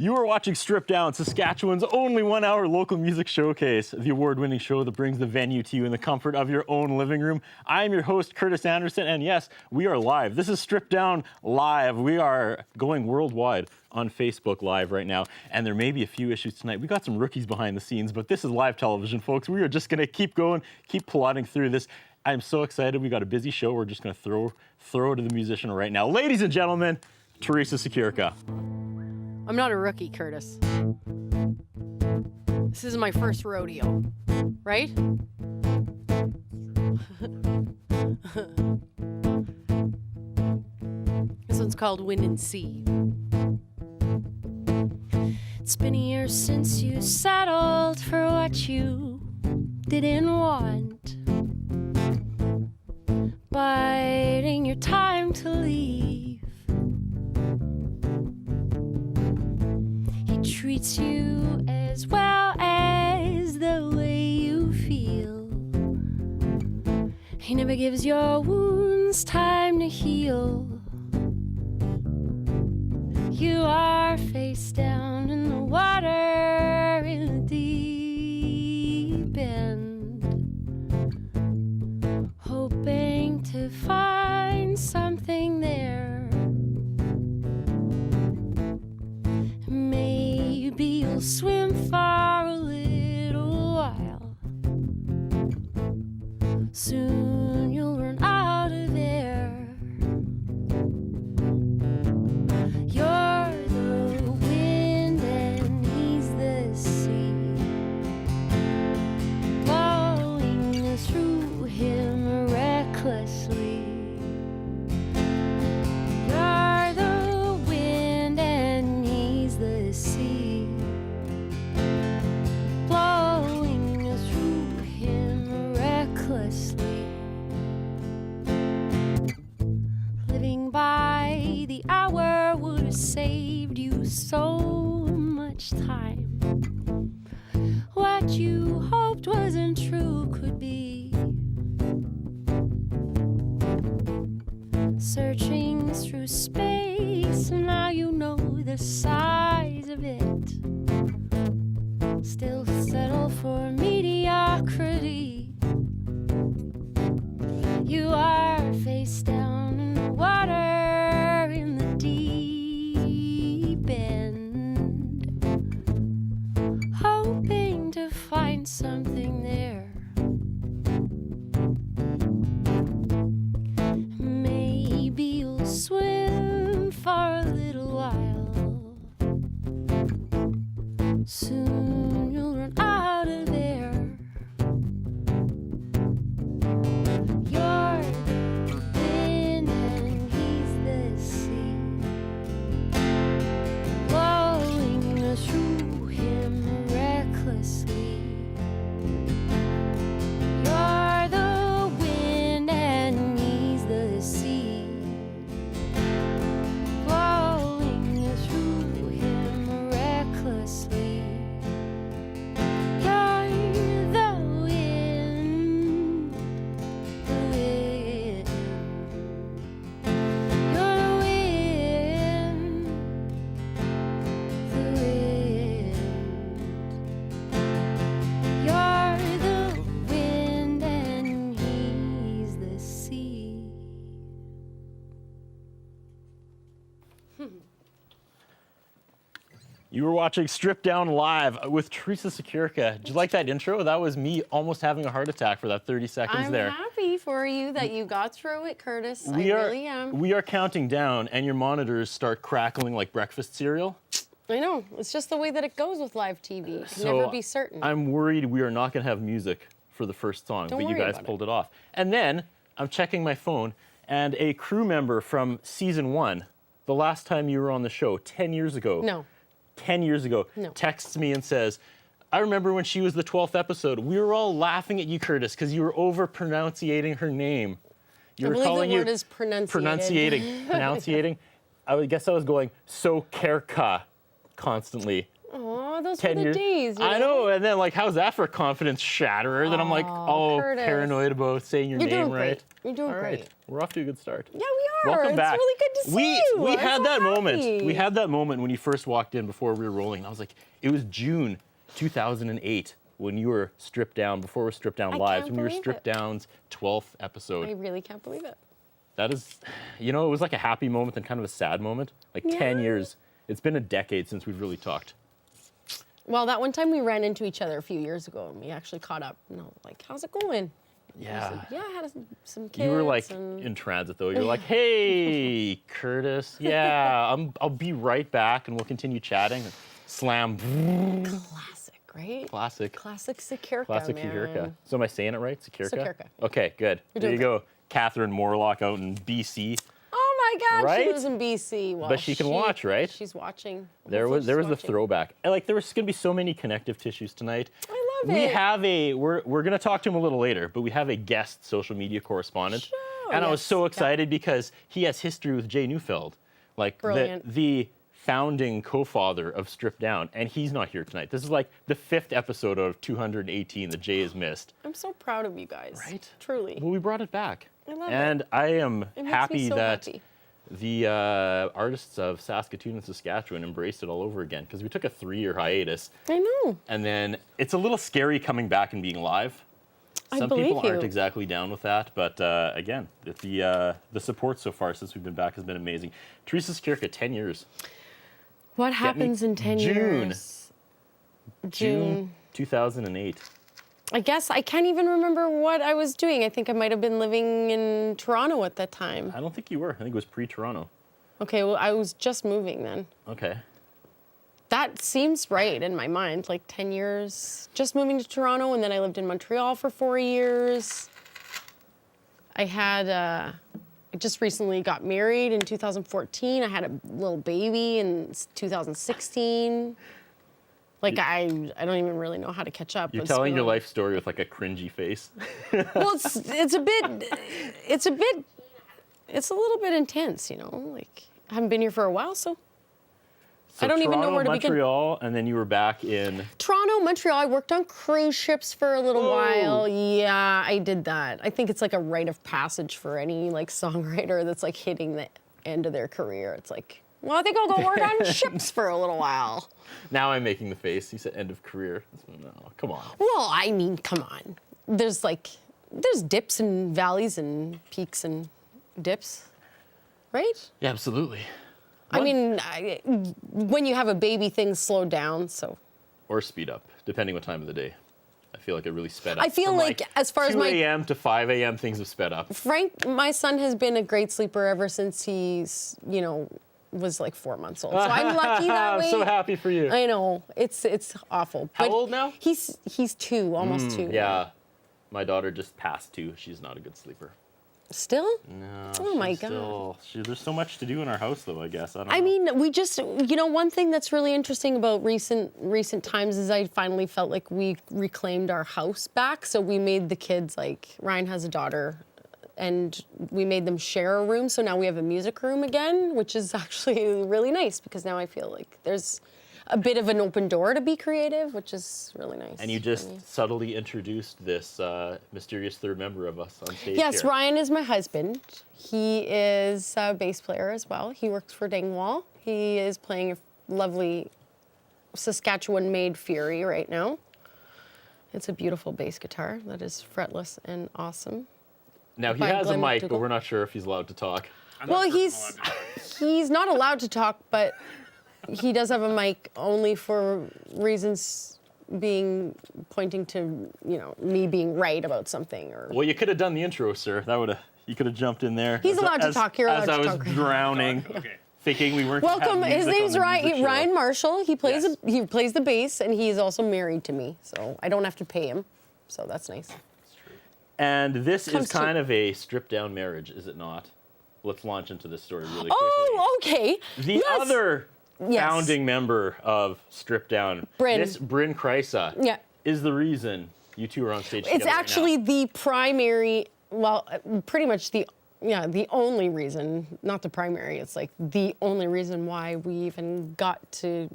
You are watching Strip Down, Saskatchewan's only one-hour local music showcase, the award-winning show that brings the venue to you in the comfort of your own living room. I am your host, Curtis Anderson, and yes, we are live. This is Strip Down Live. We are going worldwide on Facebook Live right now, and there may be a few issues tonight. We got some rookies behind the scenes, but this is live television, folks. We are just going to keep going, keep plodding through this. I'm so excited. We got a busy show. We're just going to throw to the musician right now. Ladies and gentlemen, Theresa Sokyrka. I'm not a rookie, Curtis. This is my first rodeo, right? This one's called Wind and Sea. It's been a year since you settled for what you didn't want, biding your time to leave. Treats you as well as the way you feel. He never gives your wounds time to heal. You are face down in the water in the deep end, hoping to find something there. Maybe you'll swim for a little while. Soon you'll run out of air. You're the wind and he's the sea, blowing through him recklessly. You're the wind and he's the sea, blowing through him recklessly. Living by the hour would have saved you so much time. What you hoped wasn't true could be. Searching through space, now you know the size of it. Still settle for mediocrity. You are face down in the water in the deep end, hoping to find something there. Maybe you'll swim for a little while. Soon you'll run out of air. You're the wind and he's the sea, blowing through him recklessly. You're the wind and he's the sea, blowing through him recklessly. You're the wind, the wind. You're the wind, the wind. You're the wind and he's the sea. You were watching Strip Down Live with Theresa Sokyrka. Did you like that intro? That was me almost having a heart attack for that 30 seconds I'm there. happy for you that you got through it, Curtis. I We really am. are counting down, and your monitors start crackling like breakfast cereal. I know. It's just the way that it goes with live TV. You can So never be certain. I'm worried we are not going to have music for the first song, Don't but you worry guys about pulled it off. And then I'm checking my phone, and a crew member from season 1, the last time you were on the show, 10 years ago. No. 10 years ago, No. texts me and says, I remember when she was the 12th episode, we were all laughing at you, Curtis, because you were over-pronunciating her name. You I were believe calling the word you is pronunciated. pronunciating. I would guess I was going Sokyrka constantly. Oh, those 10 were the years. days. You I know, and then like, how's that for a confidence shatterer? Then I'm like, Curtis. paranoid about saying your You're name doing right. great. You're doing All right, great. we're off to a good start. Yeah, we are. Welcome it's back. really good to see you. We I'm had so that moment. happy. We had that moment when you first walked in before we were rolling. And I was like, it was June 2008 when you were stripped down, before we were stripped down I live, can't when we were believe stripped it. down's 12th episode. I really can't believe it. That is, you know, it was like a happy moment and kind of a sad moment. Like 10 Yeah. years. It's been a decade since we've really talked. Well, that one time we ran into each other a few years ago, and we actually caught up. And I was like, how's it going? I Yeah. said, yeah, I had some kids. You were like and... in transit though. You're like, hey, Curtis. Yeah, I'll be right back and we'll continue chatting. Slam. Classic, right? Classic. Classic Sokyrka, Classic man. Sokyrka. So am I saying it right? Sokyrka? Sokyrka. Okay, good. You're There you doing go. Catherine Morlock out in BC. Oh my God, Right? she lives in BC. Well, But she can watch, right? She's watching. There Hopefully was she's the watching. throwback. And, like there was gonna be so many connective tissues tonight. I love We it. have we're gonna talk to him a little later, but we have a guest social media correspondent. Sure, And I was yes, so yeah. excited because he has history with Jay Neufeld. Like Brilliant. the founding co-father of Stripped Down, and he's not here tonight. This is like the 5th episode out of 218 that Jay has missed. I'm so proud of you guys. Right? Truly. Well, we brought it back. I love and I am It makes happy me so that happy. the artists of Saskatoon and Saskatchewan embraced it all over again, because we took a 3-year hiatus, I know. and then it's a little scary coming back and being live. I Some believe people aren't you. exactly down with that, but again, the support so far since we've been back has been amazing. Theresa Sokyrka, 10 years. What happens in 10 June. years? June 2008. I guess I can't even remember what I was doing. I think I might have been living in Toronto at that time. I don't think you were. I think it was pre-Toronto. Okay, well, I was just moving then. Okay. That seems right in my mind, like 10 years. Just moving to Toronto, and then I lived in Montreal for 4 years. I just recently got married in 2014. I had a little baby in 2016. Like, I don't even really know how to catch up. You're It's telling been your a- life story with like a cringy face. Well, it's a little bit intense, you know? Like, I haven't been here for a while, so So I don't even know Toronto, where to begin. Montreal, and then you were back in. Toronto, Montreal, I worked on cruise ships for a little Whoa. while. Yeah, I did that. I think it's like a rite of passage for any like songwriter that's like hitting the end of their career. It's like, well, I think I'll go work on ships for a little while. Now I'm making the face. You said end of career. No, come on. Well, I mean, come on. There's dips and valleys and peaks and dips, right? Yeah, absolutely. I mean, when you have a baby, things slow down, so. Or speed up, depending what time of the day. I feel like it really sped up. I feel From like as far as 2 my- a.m. to 5 a.m. things have sped up. Frank, my son has been a great sleeper ever since he's, was like 4 months old. So I'm lucky that way. I'm so happy for you. I know, it's awful. How But old now? He's 2, almost 2. Yeah, my daughter just passed 2. She's not a good sleeper. Still? No. Oh my she's God. There's so much to do in our house, though. I guess I don't know. I mean, we just, one thing that's really interesting about recent times is I finally felt like we reclaimed our house back. So we made the kids, like, Ryan has a daughter, and we made them share a room. So now we have a music room again, which is actually really nice because now I feel like there's a bit of an open door to be creative, which is really nice. And you for just me. subtly introduced this mysterious third member of us on stage Yes, here. Ryan is my husband. He is a bass player as well. He works for Dingwall. He is playing a lovely Saskatchewan-made Fury right now. It's a beautiful bass guitar that is fretless and awesome. Now, he by has a Glenn mic, but McDougall. we're not sure if he's allowed to talk. Well, he's not allowed to talk, but he does have a mic only for reasons pointing to, me being right about something or. Well, you could have done the intro, sir. You could have jumped in there. He's allowed to talk. You're allowed to As I was talk. drowning, thinking we weren't. Welcome. His name's Ryan Marshall. He plays Yes. he plays the bass, and he's also married to me, so I don't have to pay him. So that's nice. And this Comes is to- kind of a stripped down marriage, is it not? Let's launch into this story really quickly. Oh, okay. The Yes. other Yes. founding member of Stripped Down, Bryn. Miss Bryn Kreisa, Yeah. is the reason you two are on stage It's together right actually now. the primary. Well, pretty much the only reason. Not the primary. It's like the only reason why we even got to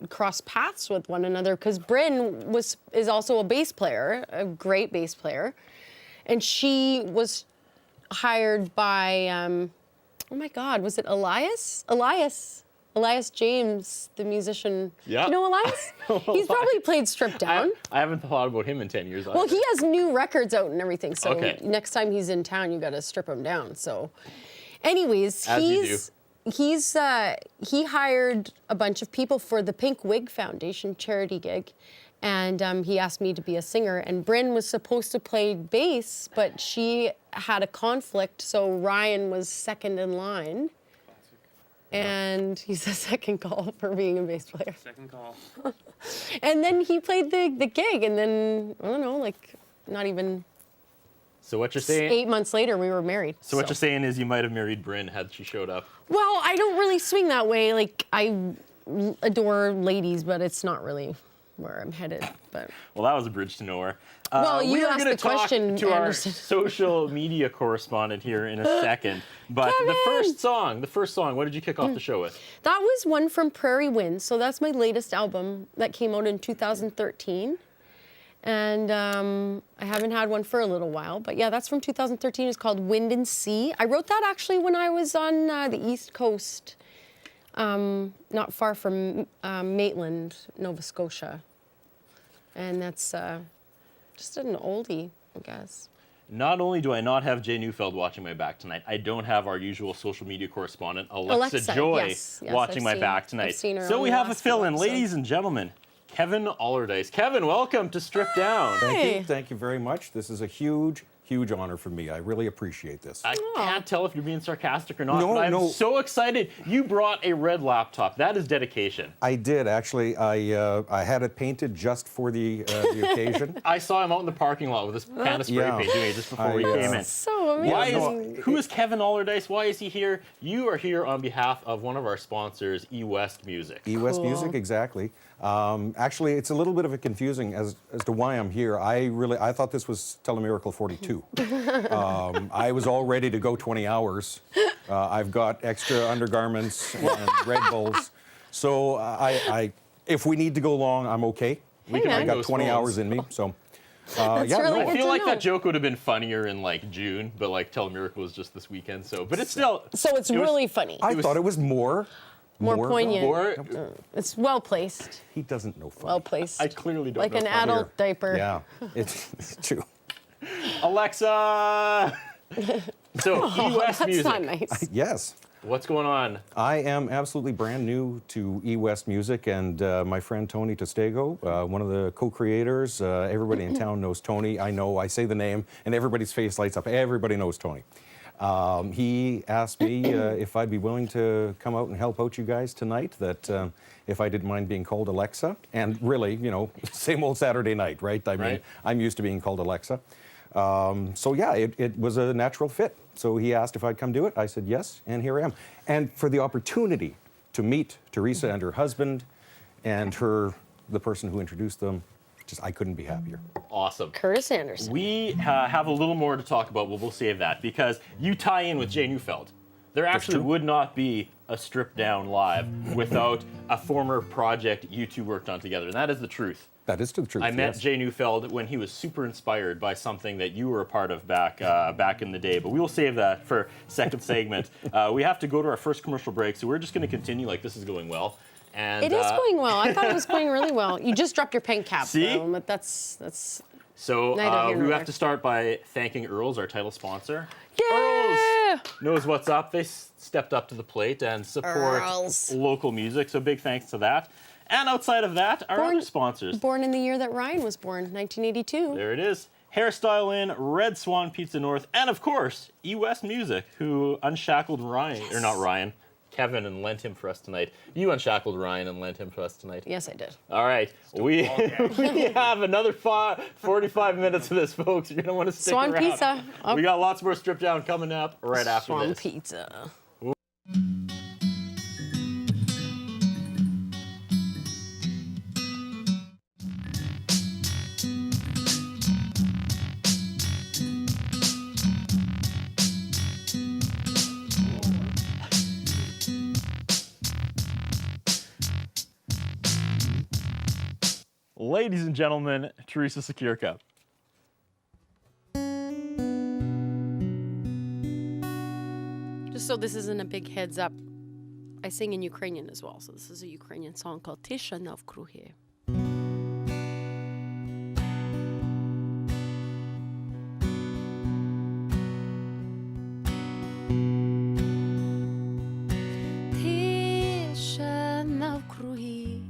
cross paths with one another because Bryn is also a bass player, a great bass player, and she was hired by oh my God, was it Elias? Elias James, the musician. Yeah. Do you know Elias? He's probably played Stripped Down. I haven't thought about him in 10 years. Well, he has new records out and everything. So Okay. next time he's in town, you got to strip him down. So, anyways, As you do. he hired a bunch of people for the Pink Wig Foundation charity gig, and he asked me to be a singer. And Bryn was supposed to play bass, but she had a conflict, so Ryan was second in line. And he's the second call for being a bass player. Second call. And then he played the gig, and then, I don't know, like, not even So what you're saying? 8 months later, we were married. So what you're saying is you might have married Bryn had she showed up. Well, I don't really swing that way. Like, I adore ladies, but it's not really where I'm headed. But Well, that was a bridge to nowhere. Well, you we are asked gonna the question, talk to our Anderson. social media correspondent here in a second. But the first song, what did you kick off the show with? that was one from Prairie Wind. So that's my latest album that came out in 2013. And I haven't had one for a little while. But yeah, that's from 2013. It's called Wind and Sea. I wrote that actually when I was on the East Coast, not far from Maitland, Nova Scotia. And that's just an oldie, I guess. Not only do I not have Jay Neufeld watching my back tonight, I don't have our usual social media correspondent, Alexa Joy, yes, watching my back I've tonight. seen her So on we the have a last few fill-in, episodes. ladies and gentlemen, Kevin Allardyce. Kevin, welcome to Strip Down. Hey. Thank you very much. This is a huge honor for me. I really appreciate this. I can't tell if you're being sarcastic or not, No, but I'm no. so excited. You brought a red laptop. That is dedication. I did actually. I had it painted just for the occasion. I saw him out in the parking lot with this can of spray Yeah. paint doing it just before we I, came in. So amazing. Why no, who is Kevin Allardyce? Why is he here? You are here on behalf of one of our sponsors, eWest Music. eWest Cool. Music, exactly. Actually, it's a little bit of a confusing as to why I'm here. I thought this was Telemiracle 42. I was all ready to go 20 hours. I've got extra undergarments and Red Bulls. So if we need to go long, I'm okay. We can man. I make got those 20 phones. hours in me. So That's yeah, really no, I good feel to like know. that joke would have been funnier in like June, but like Telemiracle was just this weekend. So, but it's still. So it's it was- really funny. I was- thought it was more poignant. Or It's well placed. He doesn't know funny. Well placed. I clearly don't like know an funnier. adult diaper. Yeah, it's true. Alexa. So eWest That's Music. not nice. Yes. What's going on? I am absolutely brand new to eWest Music, and my friend Tony Tostego, one of the co-creators. Everybody in town knows Tony. I say the name, and everybody's face lights up. Everybody knows Tony. He asked me if I'd be willing to come out and help out you guys tonight, that if I didn't mind being called Alexa. And really, same old Saturday night, right? I mean, Right. I'm used to being called Alexa. So yeah, it was a natural fit. So he asked if I'd come do it. I said yes, and here I am. And for the opportunity to meet Theresa and her husband and the person who introduced them, I couldn't be happier. Awesome. Curtis Anderson. We have a little more to talk about, but we'll save that because you tie in with Jay Neufeld. There actually true. would not be a Stripped Down Live without a former project you two worked on together, and that is the truth. That is the truth. I met yes. Jay Neufeld when he was super inspired by something that you were a part of back in the day, but we will save that for second segment. We have to go to our first commercial break, so we're just going to continue like this is going well. And, It is going well. I thought it was going really well. You just dropped your pen cap, See? though, but that's So Neither here nor we have there. to start by thanking Earls, our title sponsor. yeah. Earls knows what's up. They stepped up to the plate and support Earls. local music, so big thanks to that. And outside of that, our other sponsors. Born in the year that Ryan was born, 1982. There it is. Hairstyle Inn, Red Swan Pizza North, and of course, eWest Music, who unshackled Ryan, or not Ryan, Kevin, and lent him for us tonight. You unshackled Ryan and lent him for us tonight. Yes, I did. All right, we have another 45 minutes of this, folks. You're going to want to stick Swan around. Pizza. Oh. We got lots more Strip Down coming up right after Swan this. Pizza. ladies and gentlemen, Theresa Sokyrka. Just so this isn't a big heads up, I sing in Ukrainian as well. So this is a Ukrainian song called Tisha Навkruги. Tisha навкруги,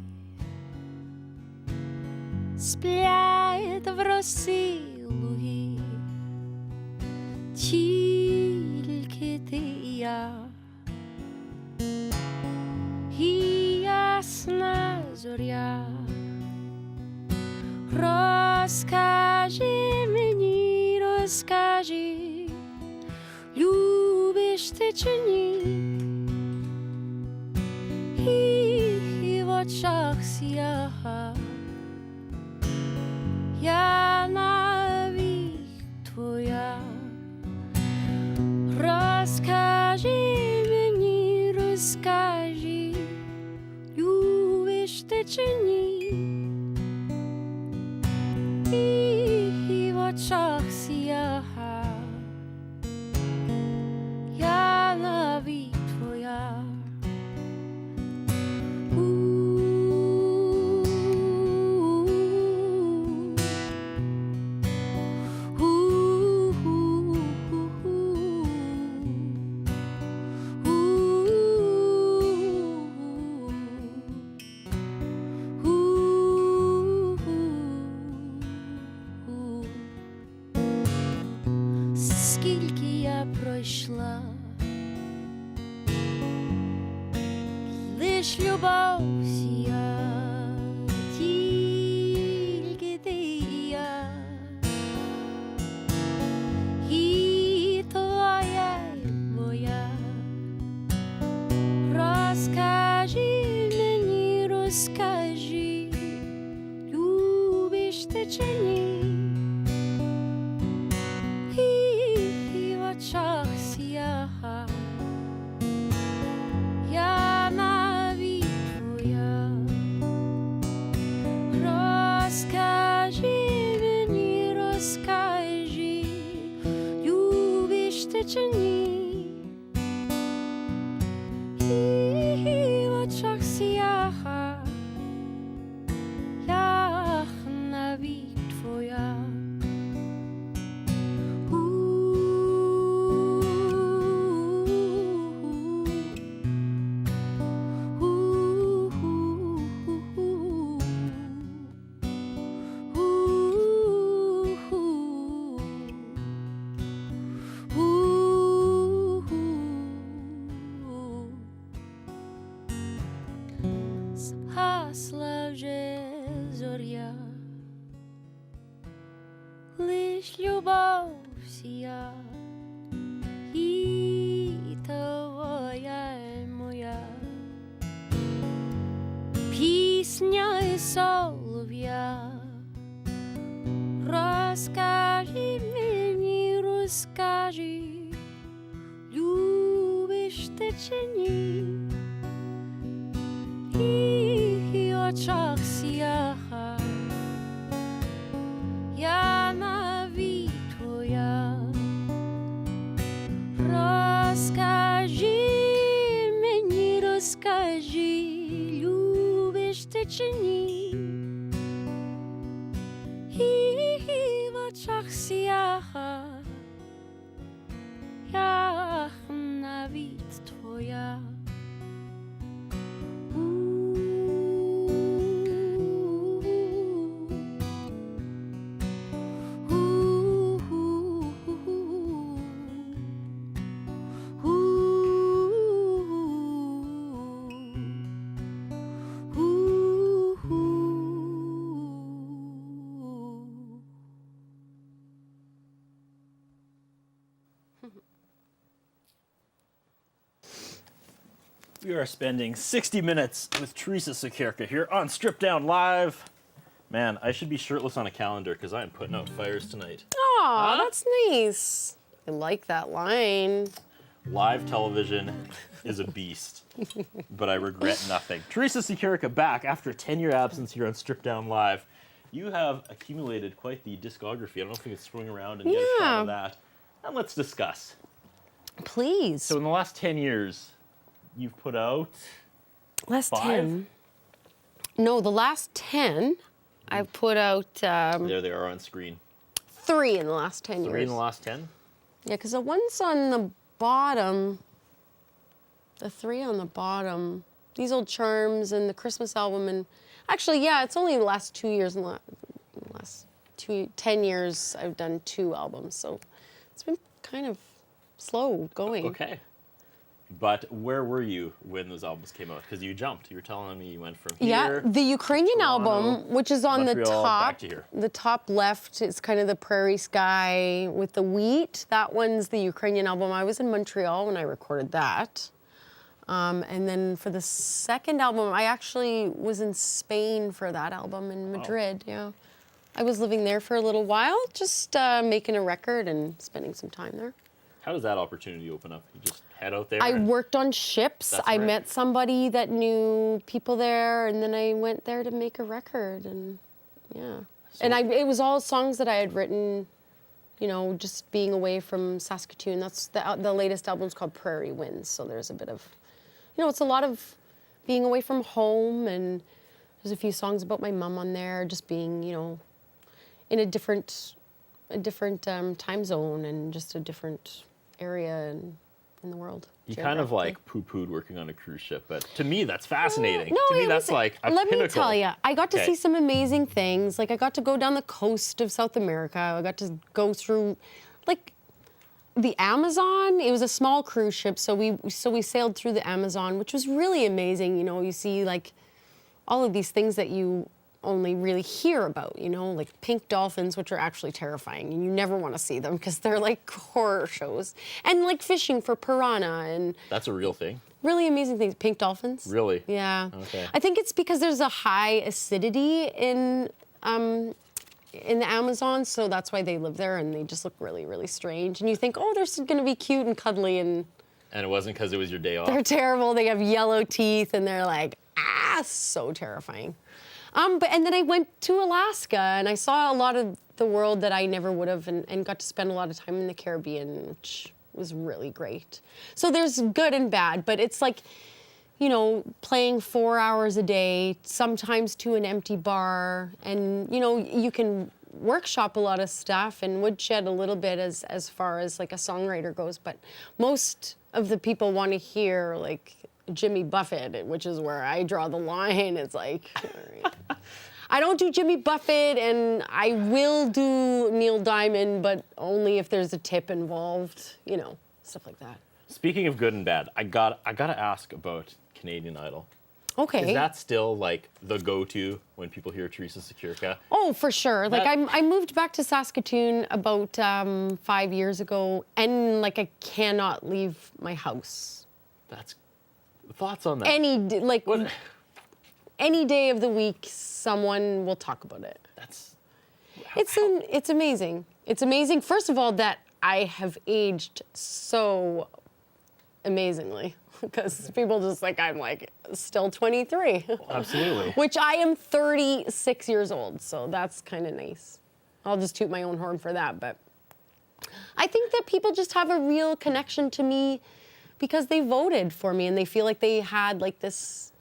сплять в росі луги, тільки ти і я, і ясна зоря. Розкажи мені, розкажи, любиш ти чи ні? І в очах сяга, я навік твоя. Розкажи мені, розкажи, любиш ти чи ні? І в очах сяга, я навік твоя. Скільки я пройшла, лиш любов сія, тільки ти і я, і твоя, і моя. Розкажи мені, розкажи, любиш ти чи ні? І в очах сяга, я навік твоя. Розкажи мені, розкажи, любиш ти чи ні? І в очах сяга, я навік твоя. Згасла вже зоря, лиш любов сія, і твоя, і моя. Пісня і солов'я, розкажи мені, розкажи, любиш ти чи ні? І в очах сяга, я навік твоя. Розкажи мені, розкажи, любиш ти чи ні? І в очах сяга, я навік твоя. We are spending 60 minutes with Theresa Sokyrka here on Strip Down Live. Man, I should be shirtless on a calendar because I am putting out fires tonight. Aw, that's nice. I like that line. Live television is a beast, but I regret nothing. Theresa Sokyrka back after a 10-year absence here on Strip Down Live. you have accumulated quite the discography. I don't know if we can swing around and get a shot of that. And let's discuss. Please. So in the last 10 years, you've put out last 5? 10. No, the last 10, I've put out There they are on screen. 3 in the last 10 years. 3 in the last 10? Yeah, because the ones on the bottom, the 3 on the bottom, These Old Charms and the Christmas album, and actually, yeah, it's only the last 2 years, in the last 10 years, I've done 2 albums, so it's been kind of slow going. Okay. But where were you when those albums came out? Because you jumped. You were telling me you went from here. Yeah, the Ukrainian Toronto, album, which is on Montreal, the top, back to here. the top left, is kind of the prairie sky with the wheat. That one's the Ukrainian album. I was in Montreal when I recorded that. And then for the second album, I actually was in Spain for that album in Madrid. Yeah, I was living there for a little while, just making a record and spending some time there. How does that opportunity open up? You just head out there? I and- worked on ships. That's I right. met somebody that knew people there, and then I went there to make a record, and yeah. And it was all songs that I had written, you know, just being away from Saskatoon. That's the latest album's called Prairie Winds, so there's a bit of, you know, it's a lot of being away from home, and there's a few songs about my mom on there, just being, you know, in a different time zone and just a different area in the world. You kind of like poo-pooed working on a cruise ship, but to me that's fascinating. No, to me it that's was- like a Let pinnacle. me tell you, I got to Okay. see some amazing things. Like I got to go down the coast of South America. I got to go through, like, the Amazon. It was a small cruise ship, so we sailed through the Amazon, which was really amazing. You know, you see like all of these things that you only really hear about, you know, like pink dolphins, which are actually terrifying, and you never want to see them because they're like horror shows. And like fishing for piranha and That's a real thing. really amazing things. Pink dolphins. Really? Yeah. Okay. I think it's because there's a high acidity in the Amazon, so that's why they live there, and they just look really, really strange. And you think, oh, they're going to be cute and cuddly, and And it wasn't because it was your day off. they're terrible. They have yellow teeth, and they're like, so terrifying. And then I went to Alaska, and I saw a lot of the world that I never would have, and got to spend a lot of time in the Caribbean, which was really great. So there's good and bad, but it's like, you know, playing 4 hours a day, sometimes to an empty bar, and, you know, you can workshop a lot of stuff and woodshed a little bit as far as like a songwriter goes, but most of the people want to hear like Jimmy Buffett, which is where I draw the line. It's like, all right. I don't do Jimmy Buffett, and I will do Neil Diamond, but only if there's a tip involved, you know, stuff like that. Speaking of good and bad, I gotta ask about Canadian Idol. Okay. Is that still like the go-to when people hear Theresa Sokyrka? Oh, for sure. Like That- I moved back to Saskatoon about 5 years ago, and like I cannot leave my house. That's thoughts on that? What? Any day of the week, someone will talk about it. That's It's amazing. It's amazing. First of all, that I have aged so amazingly, because people just like I'm like still 23. absolutely. Which I am 36 years old, so that's kind of nice. I'll just toot my own horn for that, but I think that people just have a real connection to me because they voted for me, and they feel like they had like this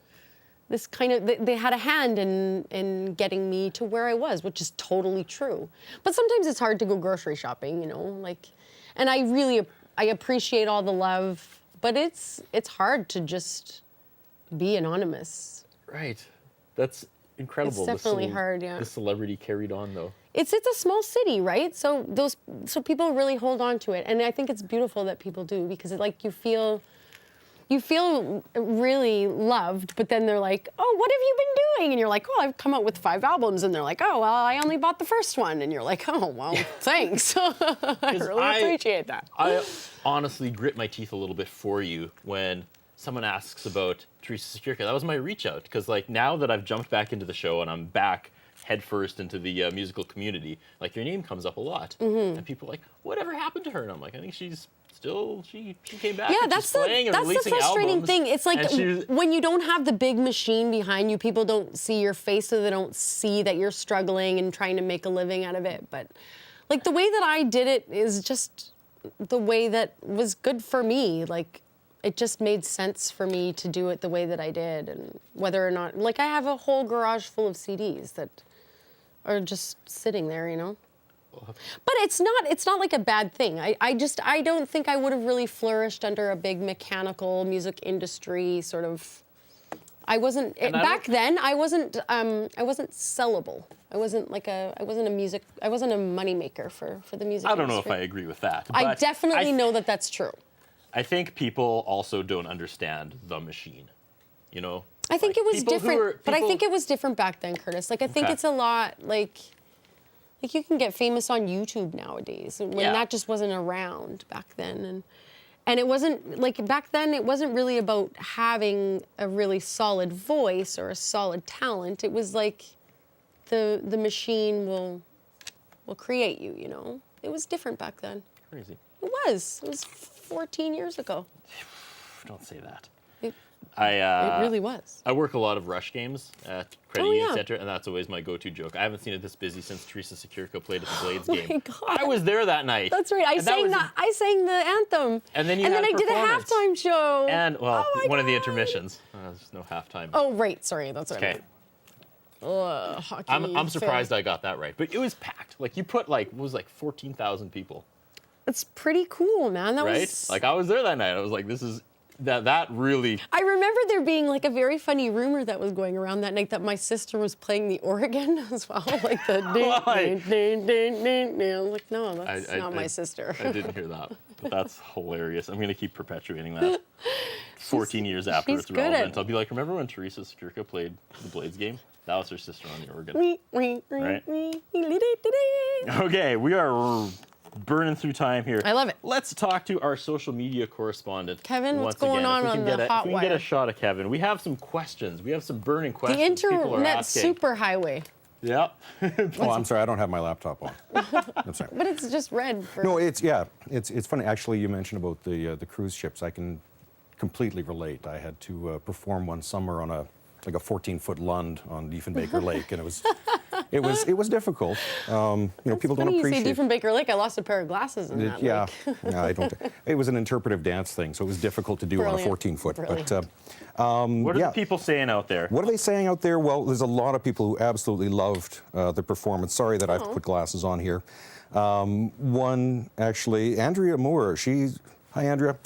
kind of, they had a hand in getting me to where I was, which is totally true. But sometimes it's hard to go grocery shopping, you know, like, and I appreciate all the love, but it's hard to just be anonymous. Right. That's incredible. It's definitely hard, yeah. The celebrity carried on though. It's a small city, right? So people really hold on to it, and I think it's beautiful that people do, because it, like you feel really loved, but then they're like, oh, what have you been doing? And you're like, oh, I've come out with 5 albums, and they're like, oh, well, I only bought the first one, and you're like, oh, well, thanks. I really appreciate that. I honestly grit my teeth a little bit for you when someone asks about Theresa Sokyrka. That was my reach out, because like now that I've jumped back into the show and I'm back headfirst into the musical community, like your name comes up a lot, Mm-hmm. and people are like, whatever happened to her? And I'm like, I think she's still she came back. Yeah, and that's she's playing and the releasing frustrating albums, thing. It's like and she's- when you don't have the big machine behind you, people don't see your face, so they don't see that you're struggling and trying to make a living out of it. But like the way that I did it is just the way that was good for me. Like it just made sense for me to do it the way that I did, and whether or not, like I have a whole garage full of CDs that are just sitting there, you know. But it's not like a bad thing. I don't think I would have really flourished under a big mechanical music industry sort of. I wasn't back then. I wasn't sellable. I wasn't a moneymaker for the music I don't know if industry. I agree with that. I but definitely know that that's true. I think people also don't understand the machine. You know. I think Like, it was people who different, are- but I people- think it was different back then, Curtis. Like I think Okay. it's a lot like you can get famous on YouTube nowadays, when Yeah. that just wasn't around back then, and it wasn't like back then. It wasn't really about having a really solid voice or a solid talent. It was like the machine will create you. You know, it was different back then. Crazy. It was 14 years ago. Don't say that. It, I it really was. I work a lot of Rush games at Credit Oh, Union yeah. Center, and that's always my go-to joke. I haven't seen it this busy since Theresa Sokyrka played at the Blades Oh game. my God. I was there that night. That's right. I And that was- sang the anthem. And then you and had then a I did a performance. halftime show. And, well, Oh my one of the God. intermissions. There's no halftime. Oh right, sorry, that's what I Okay. meant. Ugh, hockey I'm surprised fan. I got that right. But it was packed. Like, you put, like, it was like 14,000 people, It's pretty cool, man. That right? was Like, I was there that night. I was like, this is, that really, I remember there being like a very funny rumor that was going around that night that my sister was playing the organ as well, like the Why? ding, ding, ding, ding, ding. I was like, no, that's I- not my sister. I didn't hear that. But that's hilarious. I'm going to keep perpetuating that. 14 years after she's it's good at relevant, it. I'll be like, remember when Theresa Sokyrka played the Blades game? That was her sister on the organ. Wee, wee, wee, Right. wee, wee, dee, dee, dee. Okay, we are burning through time here. I love it. Let's talk to our social media correspondent. Kevin, what's once going again. on If we on can the get hot if we can get a wire? shot of Kevin. We have some questions. We have some burning The questions. People are internet asking. superhighway, Oh, I'm sorry, I don't have my laptop on. I'm sorry. but it's just red. For, No, it's funny. Actually, you mentioned about the cruise ships. I can completely relate. I had to perform one summer on a 14-foot Lund on Diefenbaker Lake, and it was difficult. People don't Funny you appreciate. say Diefenbaker Lake. I lost a pair of glasses in that Yeah, lake. yeah, I don't. It was an interpretive dance thing, so it was difficult to do on a Brilliant. 14-foot. Brilliant. But What are yeah. the people saying out there? What are they saying out there? Well, there's a lot of people who absolutely loved the performance. Sorry that I have to put glasses on here. One, actually, Andrea Moore. Hi, Andrea.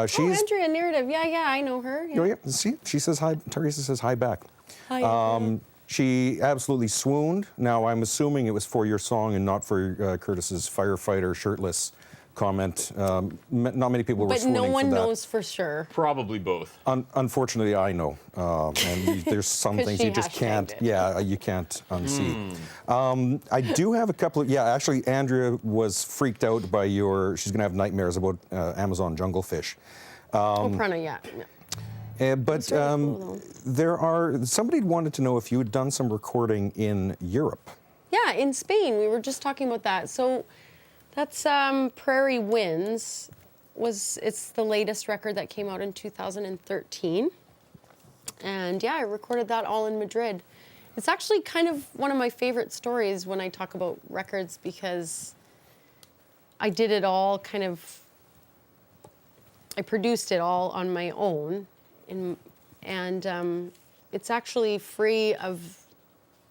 She's. Oh, Andrea Narrative. Yeah, I know her. Yeah. Oh, yeah. See, she says hi. Teresa says hi back. Hi, Andrea. She absolutely swooned. Now, I'm assuming it was for your song and not for Curtis's firefighter shirtless comment. Not many people were But swooning no one for that. knows for sure. Probably both. Unfortunately, I know. And there's some 'Cause things she you just can't, hashtagged it. you can't unsee. I do have a couple of, actually, Andrea was freaked out by she's going to have nightmares about Amazon junglefish. Prana, yeah. But somebody wanted to know if you had done some recording in Europe. Yeah, in Spain. We were just talking about that. So that's Prairie Winds. It's the latest record that came out in 2013. And yeah, I recorded that all in Madrid. It's actually kind of one of my favorite stories when I talk about records because I did it all I produced it all on my own. And it's actually free of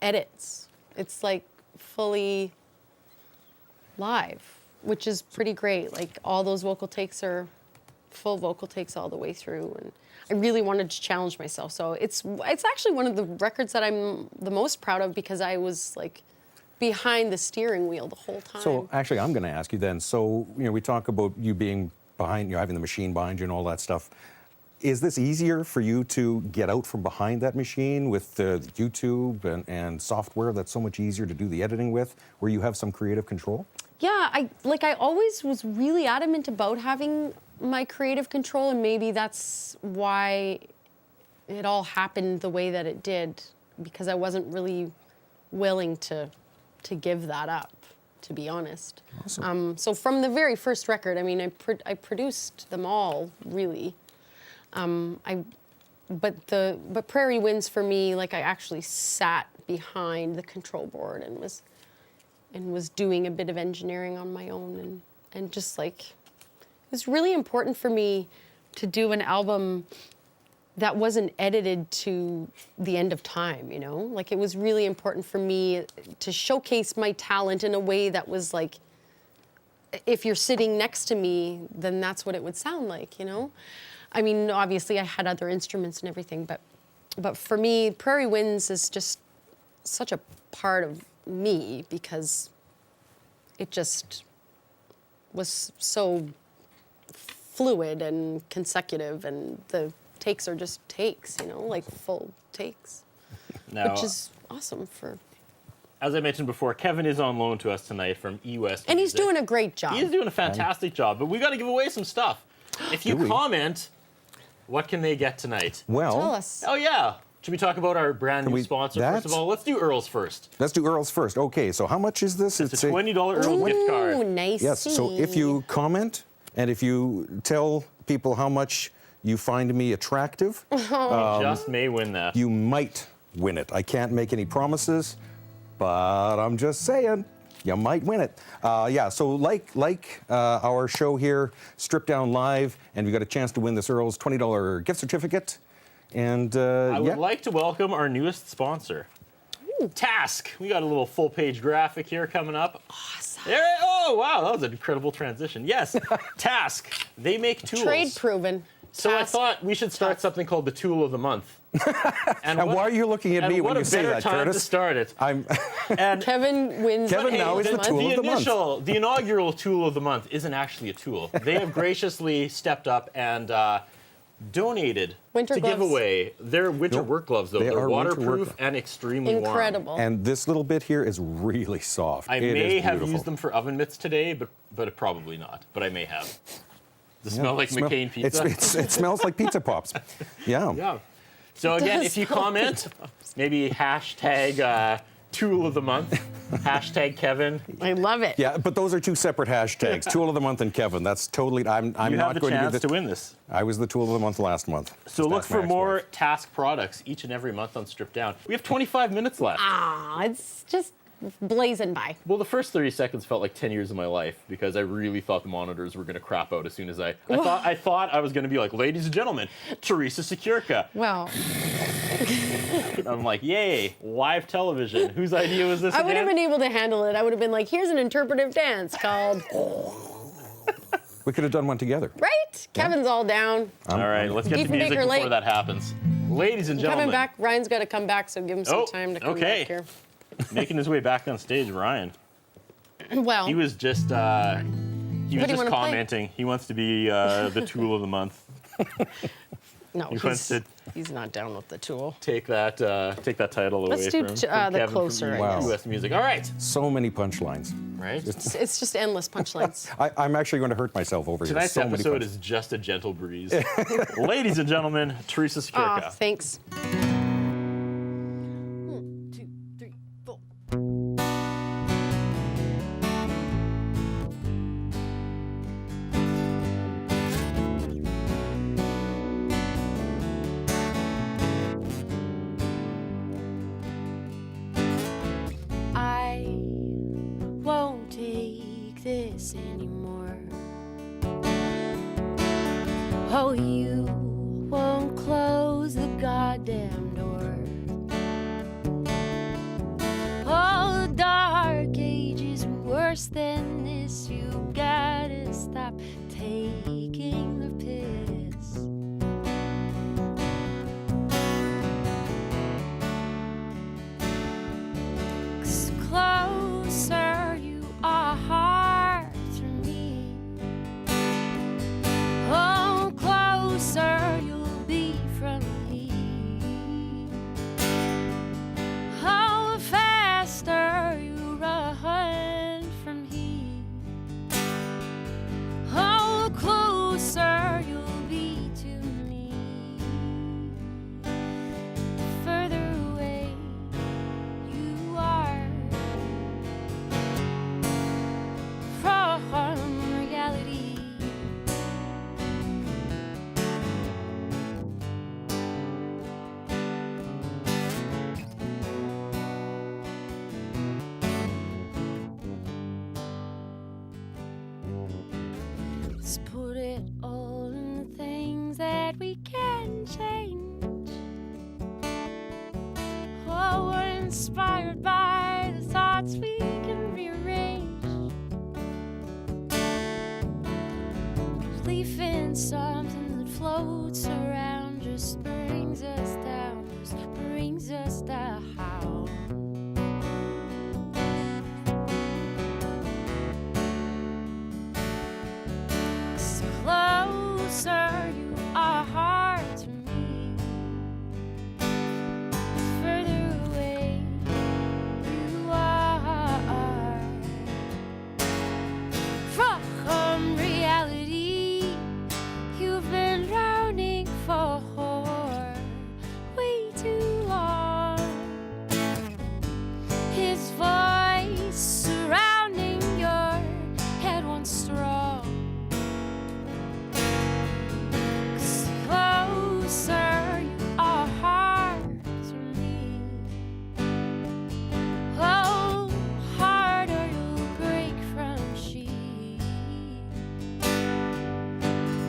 edits. It's like fully live, which is pretty great. Like all those vocal takes are full vocal takes all the way through, and I really wanted to challenge myself. So it's actually one of the records that I'm the most proud of because I was like behind the steering wheel the whole time. So actually, I'm going to ask you then. So we talk about you being behind, having the machine behind you and all that stuff. Is this easier for you to get out from behind that machine with YouTube and software that's so much easier to do the editing with, where you have some creative control? Yeah, I always was really adamant about having my creative control, and maybe that's why it all happened the way that it did, because I wasn't really willing to give that up, to be honest. Awesome. So from the very first record, I mean, I produced them all, really. But Prairie Winds for me, like I actually sat behind the control board and was doing a bit of engineering on my own, and just like, it was really important for me to do an album that wasn't edited to the end of time, you know? Like, it was really important for me to showcase my talent in a way that was like, if you're sitting next to me, then that's what it would sound like, you know? I mean, obviously I had other instruments and everything, but for me, Prairie Winds is just such a part of me because it just was so fluid and consecutive, and the takes are just takes, you know, like full takes, Now, which is awesome for. as I mentioned before, Kevin is on loan to us tonight from E-West And he's Music. doing a great job. He's doing a fantastic job, but we got to give away some stuff. If you Do we? comment, what can they get tonight? Well, Tell us. Oh yeah. Should we talk about our brand new we- sponsor first of that's- all? Let's do Earl's first. let's do Earl's first. Okay, so how much is this? It's a $20 Earl's gift Ooh, card. nice. Yes, so if you comment and if you tell people how much you find me attractive, You just may win that. you might win it. I can't make any promises, but I'm just saying, you might win it. Yeah, so like our show here, Strip Down Live, and we got a chance to win this Earl's $20 gift certificate. And I would yeah, like to welcome our newest sponsor, Task. We got a little full-page graphic here coming up. Awesome. Oh, wow, that was an incredible transition. Yes, Task. They make tools. Trade proven. So I Task. thought we should start something called the Tool of the Month. and why are you looking at me when you say that, what a better time to Curtis? start it. I'm And Kevin wins. Kevin the now is the month. tool of the month. The inaugural Tool of the Month isn't actually a tool. They have graciously stepped up and donated Winter to give gloves. away their winter Nope. work gloves, though. They They're are winter work waterproof gloves. and extremely warm. Incredible. and this little bit here is really soft. I It may is have beautiful. used them for oven mitts today, but probably not. But I may have. Does it smell like McCain pizza? It smells like pizza pops. Yeah. Yeah. So again, does if you smell like comment, maybe hashtag Tool of the Month, hashtag Kevin. I love it. Yeah, but those are two separate hashtags. Tool of the Month and Kevin. That's totally. I'm You not have the going to do chance this. to win this. I was the Tool of the Month last month. So Just look ask my for more ex-wife. Task products each and every month on Strip Down. We have 25 minutes left. It's just blazing by. Well, the first 30 seconds felt like 10 years of my life because I really thought the monitors were going to crap out as soon as I thought I was going to be like, ladies and gentlemen, Theresa Sokyrka. Wow. I'm like, yay, live television. Whose idea was this I would again? have been able to handle it. I would have been like, here's an interpretive dance called, We could have done one together. right? Kevin's all down. All right, let's get to Even make music her before late. that happens. Ladies and gentlemen, Coming back. Ryan's got to come back, so give him some Oh, time to come okay. back here. making his way back on stage, Ryan. Well, He was just What do you wanna play? commenting. He wants to be the Tool of the Month. no, he wants to he's not down with the tool. take that title away Let's do from the Kevin closer, from I guess. U.S. Music. All right, So many punchlines. right. It's just endless punchlines. I'm actually going to hurt myself over here. Tonight's So many episode punch- is just a gentle breeze. Ladies and gentlemen, Theresa Aw, Sokyrka. thanks. 1, 2, 3, 4. I won't take this anymore. Oh, you won't close the goddamn door. Oh, the dark age is worse than this. You gotta stop taking the piss. Cause closer you are to me, oh, closer you'll be from me. and change. Oh, we're inspired by the thoughts we can rearrange. Belief in something that floats around just brings us down, just brings us down. The closer you are to me, the further away you are from reality. You've been drowning for way too long. His voice surrounding your head once strong. 'Cause the closer you are to me, oh, harder you'll break from she.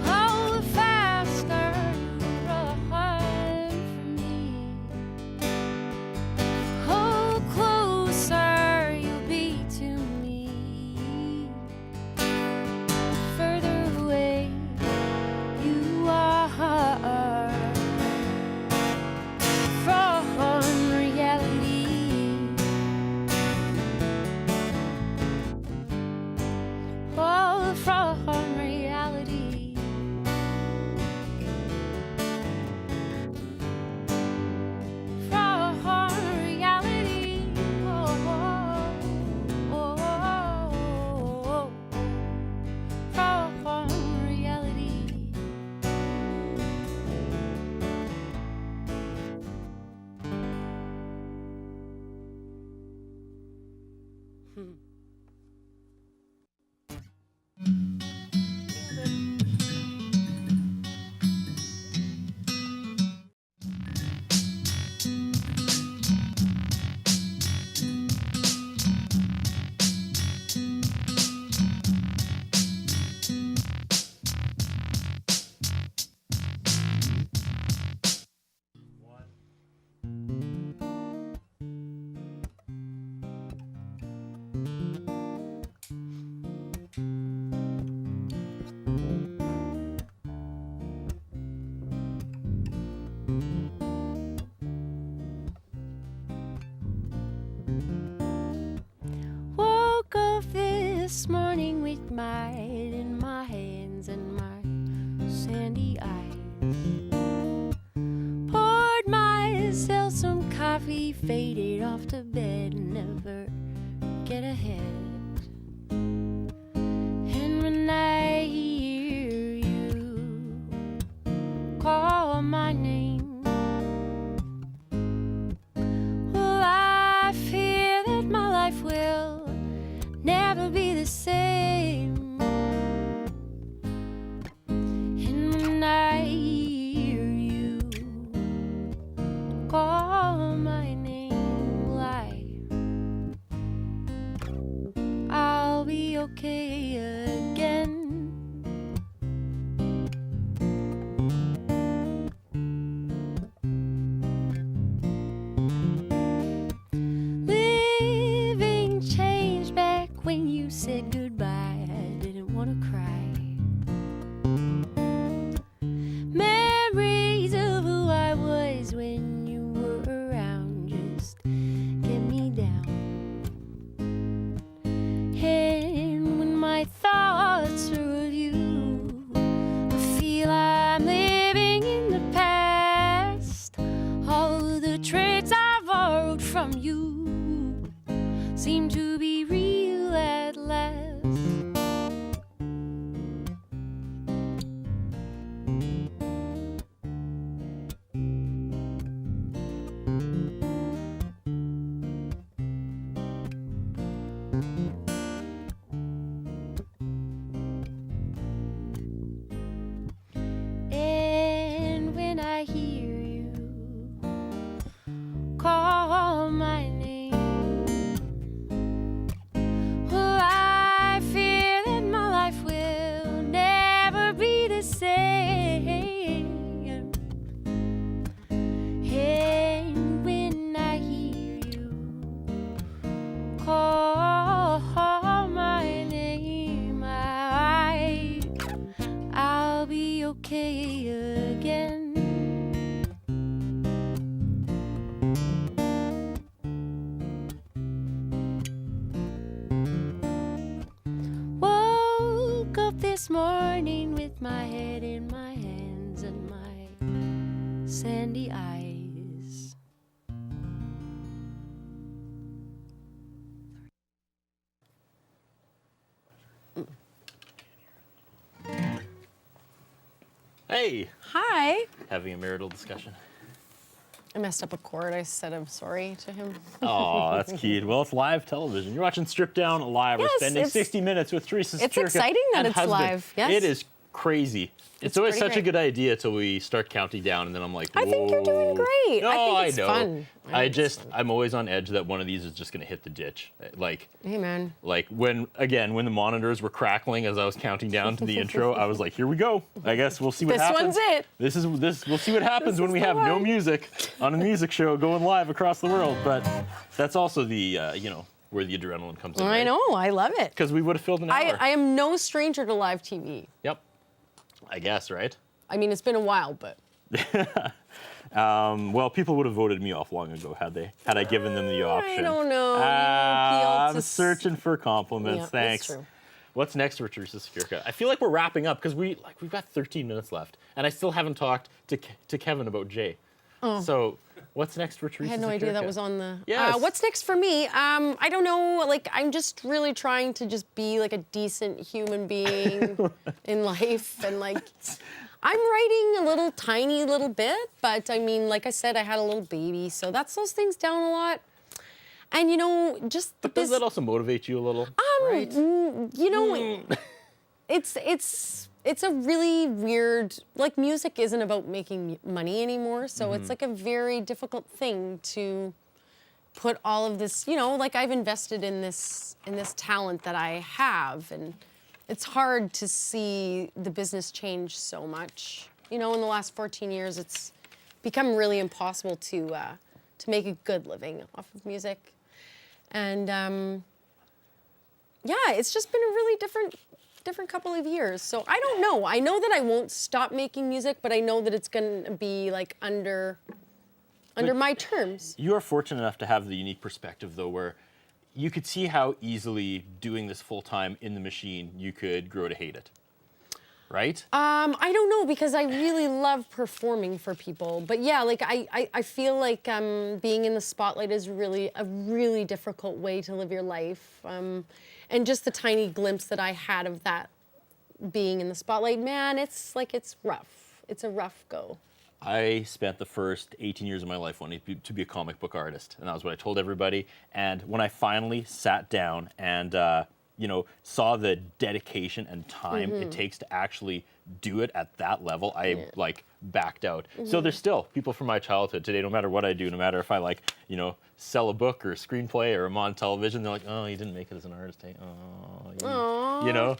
Oh, the faster you run from me, oh, closer you'll be to me. Further away you are from reality. Oh, from reality. From reality. Oh, oh, oh, oh. From reality. Woke up this morning with my head in my hands and my sandy eyes. Poured myself some coffee, faded off to bed, never get ahead. And when I hear you call my name, well, I fear that my life will never be the same. And when I hear you call my name, I'll be okay again. Living changed back when you said goodbye. I didn't want to cry. Memories of who I was when you were around just get me down. And when my thoughts are of you, I feel I'm living in the past. All of the traits I borrowed from you seem to be real at last. And when I hear you call my name, this morning with my head in my hands and my sandy eyes. Hey, Hi. having a marital discussion. I messed up a chord. I said I'm sorry to him. Oh, that's cute. Well, it's live television. You're watching Stripped Down live. Yes, We're spending it's- 60 minutes with Theresa Sokyrka It's exciting that and it's husband. live, yes. It is crazy. It's always pretty such a great. good idea till we start counting down, and then I'm like, I think you're doing "Whoa." great. No, I think it's know. fun. I think it's fun. I'm always on edge that one of these is just going to hit the ditch. Hey, man. Like when the monitors were crackling as I was counting down to the intro, I was like, here we go. I guess we'll see what This happens. one's it. We'll see what happens when is we the have no one. music on a music show going live across the world. But that's also the, where the adrenaline comes in. I know. I love it. Because we would have filled an hour. I am no stranger to live TV. Yep. I guess, right? I mean, it's been a while, but Well, people would have voted me off long ago had I given them the option. I don't know. You appeal I'm to searching for compliments. Yeah, Thanks. that's true. What's next for Theresa Sokyrka? I feel like we're wrapping up because we've got 13 minutes left, and I still haven't talked to Kevin about Jay. Oh. So, what's next for Theresa I had no idea that was on the. Yes. What's next for me? I don't know. Like, I'm just really trying to just be like a decent human being in life, and like, I'm writing a little tiny little bit, but I mean, like I said, I had a little baby, so that slows things down a lot. And just But does that also motivate you a little? Right? It's a really weird, like, music isn't about making money anymore, so it's like a very difficult thing to put all of this, like I've invested in this talent that I have, and it's hard to see the business change so much. In the last 14 years, it's become really impossible to make a good living off of music. And it's just been a really different couple of years. So I don't know. I know that I won't stop making music, but I know that it's going to be like under my terms. You are fortunate enough to have the unique perspective, though, where you could see how easily doing this full time in the machine, you could grow to hate it. Right? I don't know, because I really love performing for people. But yeah, like I feel like being in the spotlight is really a really difficult way to live your life. And just the tiny glimpse that I had of that being in the spotlight, man, it's rough. It's a rough go. I spent the first 18 years of my life wanting to be a comic book artist, and that was what I told everybody. And when I finally sat down and saw the dedication and time it takes to actually do it at that level, I backed out. So there's still people from my childhood today, no matter what I do, no matter if I sell a book or a screenplay or I'm on television, they're like, oh, you didn't make it as an artist, hey? Oh,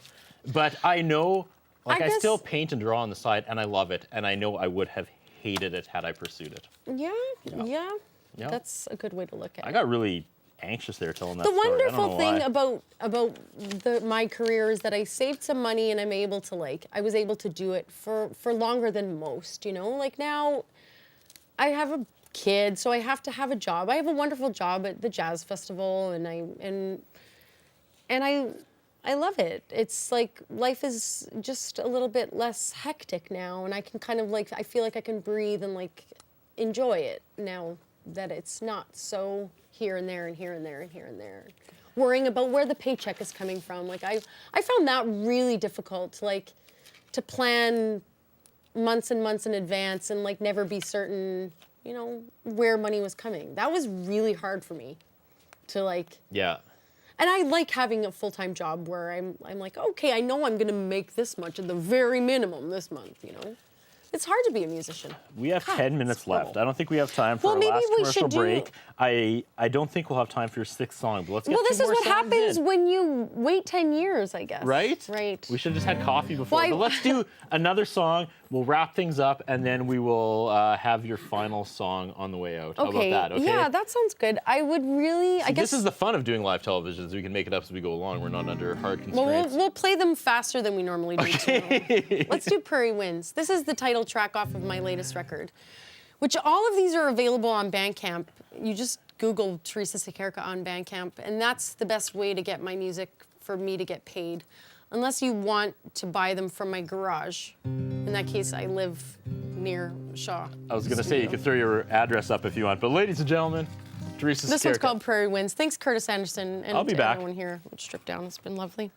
But I know, I still paint and draw on the side, and I love it, and I know I would have hated it had I pursued it. Yeah. Yeah. That's a good way to look at it. I got really anxious there telling that The story. wonderful thing about my career is that I saved some money, and I was able to do it for longer than most, Like now I have a kid, so I have to have a job. I have a wonderful job at the jazz festival, and I love it. It's like life is just a little bit less hectic now, and I can kind of I feel like I can breathe and enjoy it now that it's not so here and there and here and there and here and there, worrying about where the paycheck is coming from. I found that really difficult, to plan months and months in advance and never be certain, where money was coming. That was really hard for me to Yeah. And I like having a full-time job where I'm like, okay, I know I'm gonna make this much at the very minimum this month, It's hard to be a musician. We have 10 minutes horrible. left. I don't think we have time for our maybe last we commercial should do- break. I don't think we'll have time for your sixth song, but let's get Well, two this is more what songs happens in. when you wait 10 years, I guess. Right? Right. We should have just had coffee before. Well, But let's do another song. We'll wrap things up, and then we will have your final song on the way out. Okay. How about that? Okay. Yeah, that sounds good. I would really, I guess. This is the fun of doing live television, is we can make it up as we go along. We're not under hard Well, constraints. we'll play them faster than we normally do. Okay. Let's do Prairie Winds. This is the title track off of my latest record, which all of these are available on Bandcamp. You just Google Theresa Sokyrka on Bandcamp, and that's the best way to get my music for me to get paid. unless you want to buy them from my garage. In that case, I live near Shaw. I was going to say you could throw your address up if you want, but ladies and gentlemen, Theresa Sokyrka. This one's called Prairie Winds. Thanks, Curtis Anderson, and I'll be to back. everyone here at Strip Down. It's been lovely.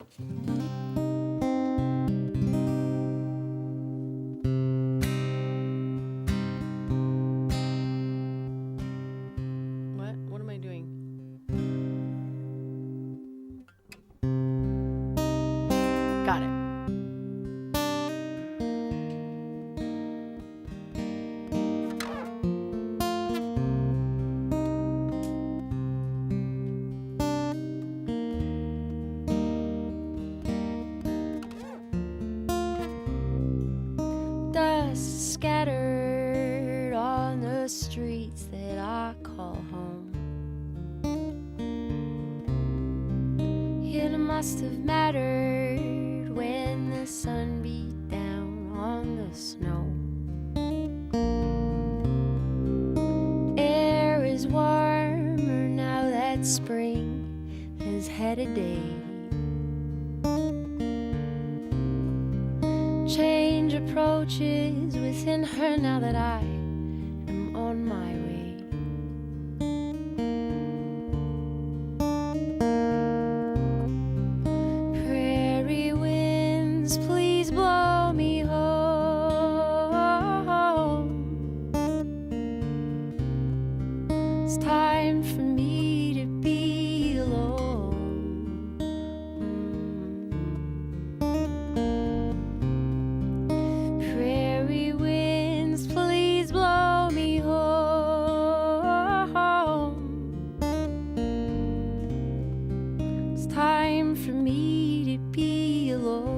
What am I doing? Got it. Dust scattered on the streets that I call home. It must have mattered when the sun beat down on the snow. Air is warmer now that spring has had a day. Change approaches within her now that I am on my way. Prairie winds, please blow me home. It's time for me to be alone. Prairie winds, please blow me home. It's time for me to be alone.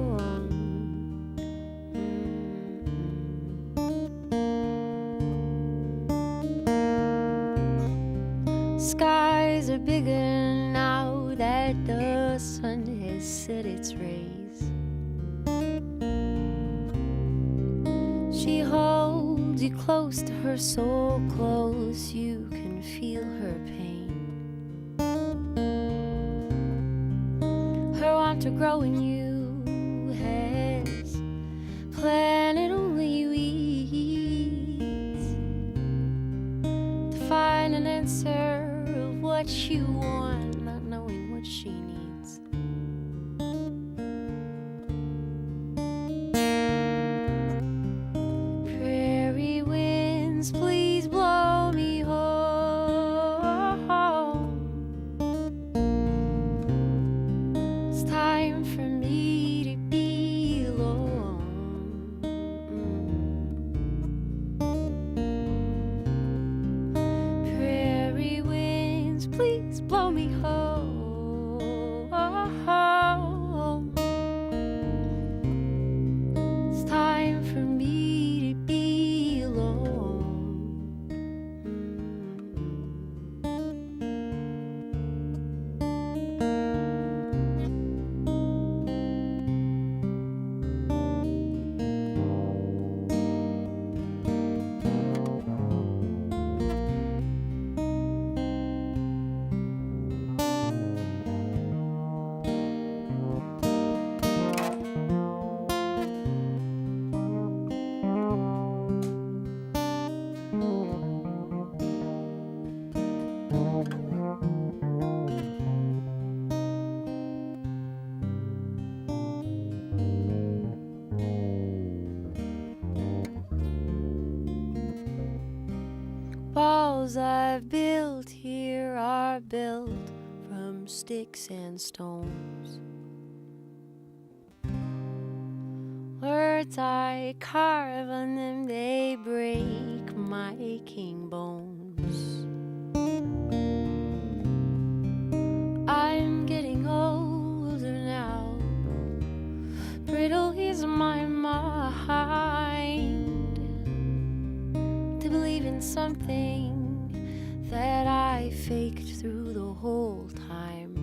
Skies are bigger now that the sun has set its rays. She holds you close to her, so close you can feel her pain. Her want to grow in you has planted only weeds. To find an answer of what you want, not knowing what she needs. Prairie winds, please blow me home. It's time for me to be alone. Prairie winds, please blow me home. It's time for me to be alone. Walls I've built here are built from sticks and stones. Words I carve on them, they break my aching bones. I'm getting older now, brittle is my mind. To believe in something that I faked through the whole time.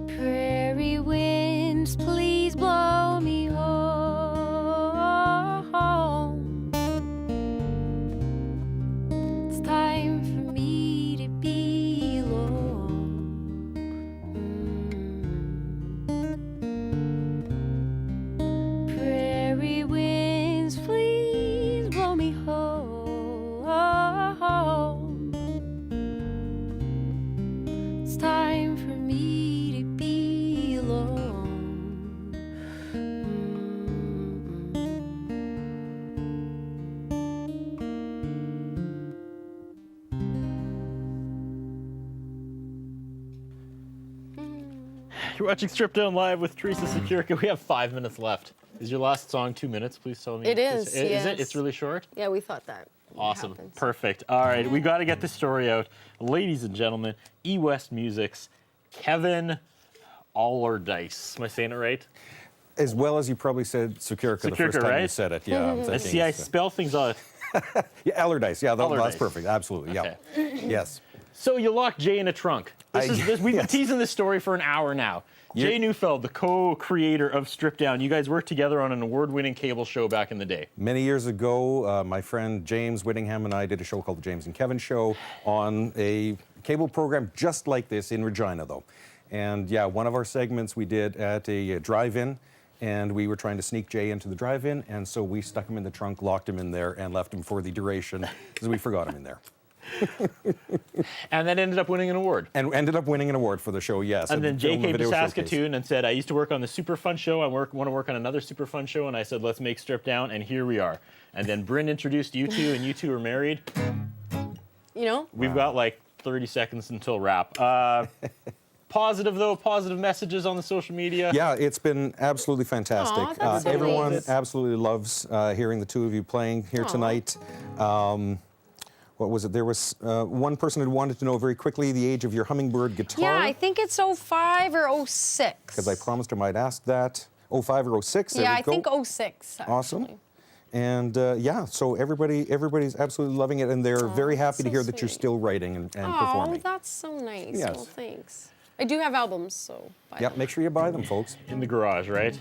Prairie winds, please blow me home. It's time for me to be alone. me home. It's time for me to be alone. You're watching Strip Down Live with Theresa Sokyrka. We have 5 minutes left. Is your last song 2 minutes? Please tell me. It is, Is yes. it? It's really short? Yeah, we thought that. Awesome. Happens. Perfect. All right, we got to get this story out. Ladies and gentlemen, E-West Music's Kevin Allardyce. Am I saying it right? As well as you probably said Sokyrka the Sokyrka, first time you right? said it. Yeah, I'm thinking. See, I spell things out. Yeah, Allardyce. Yeah, Allardyce. that's perfect. Absolutely. Yeah. Yes. So you locked Jay in a trunk. We've been Yes. teasing this story for an hour now. Jay Neufeld, the co-creator of Strip Down, you guys worked together on an award-winning cable show back in the day. Many years ago, my friend James Whittingham and I did a show called The James and Kevin Show on a cable program just like this in Regina, though. And yeah, one of our segments we did at a drive-in, and we were trying to sneak Jay into the drive-in, and so we stuck him in the trunk, locked him in there, and left him for the duration because we forgot him in there. And then ended up winning an award. And ended up winning an award for the show, yes. And at then the Jay Film and came to Video Showcase. Saskatoon and said, I used to work on the Super Fun show. I want to work on another Super Fun show. And I said, let's make Strip Down. And here we are. And then Bryn introduced you two, and you two are married. You know? We've got like 30 seconds until wrap. Positive, though, positive messages on the social media. Yeah, it's been absolutely fantastic. Aw, that's so Everyone nice. absolutely loves hearing the two of you playing here tonight. What was it? There was one person who wanted to know very quickly the age of your hummingbird guitar. Yeah, I think it's 05 or 06. Because I promised I might ask that. 05 or 06, there Yeah, we I go. think 06. Actually. Awesome. And yeah, so everybody's absolutely loving it, and they're very happy to so hear that you're sweet. still writing and Oh, performing. that's so nice. Yes. Well, thanks. I do have albums, so. buy Yeah, them. make sure you buy them, folks. In the garage, right?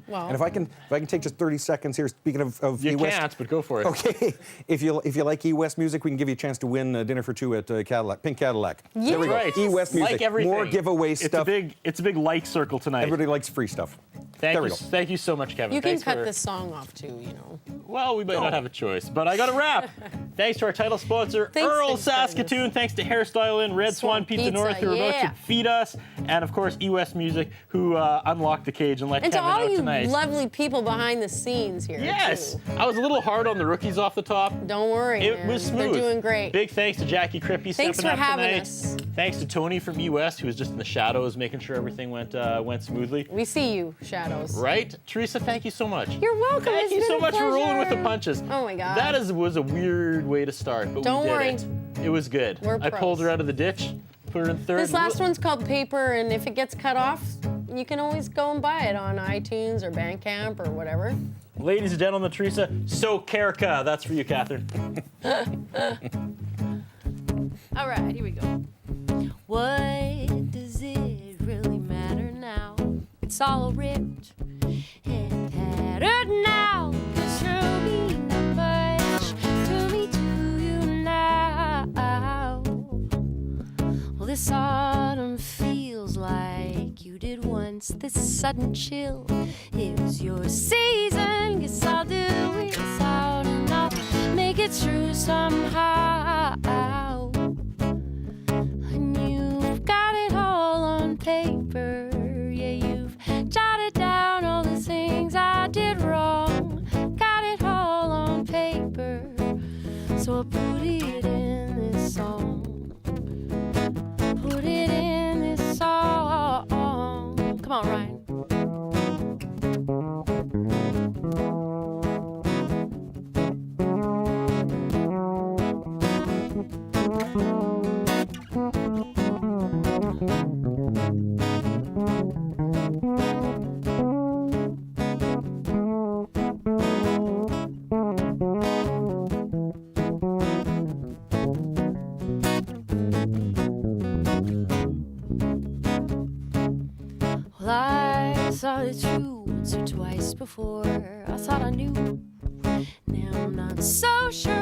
Well, And if I can take just 30 seconds here, speaking of You E-West. can't, but go for it. Okay, if you like E-West music, we can give you a chance to win dinner for two at Cadillac, Pink Cadillac. There we go. Right. E-West music. Like everything. More giveaway stuff. It's a big like circle tonight. Everybody likes free stuff. Thank there we you, go. thank you so much, Kevin. you can Thanks cut for, this song off too, you know. Well, we might not have a choice, but I got a wrap. Thanks to our title sponsor, Thanks, Earl thanks, Saskatoon. Thanks to Hairstyle Inn, Red Swan Pizza North, who are about yeah. to feed us, and of course E-West Music, who unlocked the cage and let And to Kevin all out you tonight. lovely people behind the scenes here. Yes, too. I was a little hard on the rookies off the top. Don't worry. It man. was smooth. They're doing great. Big thanks to Jackie Crippy Thanks stepping for up having tonight. us. Thanks to Tony from E-West, who was just in the shadows, making sure everything went smoothly. We see you, Shadows. Right, Theresa? Thank you so much. You're welcome. Thank It's you been so a much for rolling with the pleasure. punches. Oh my God. That was a weird way to start, but Don't we did worry. it. It was good. We're I pulled pros. her out of the ditch, put her in third. This last one's called Paper, and if it gets cut off, you can always go and buy it on iTunes or Bandcamp or whatever. Ladies and gentlemen, Theresa Sokyrka. That's for you, Catherine. All right, here we go. What does it really matter now? It's all ripped and tattered now. 'Cause you'll mean not much to me, to you now. Well, this autumn feels like you did once. This sudden chill, it was your season. Guess I'll do it out and I'll make it true somehow. And you've got it all on paper. Yeah, you've jotted down all the things I did wrong. Got it all on paper. So I'll put it in this song. Put it in this song. Come on, Ryan. Well, I saw it true once or twice before. I thought I knew. Now I'm not so sure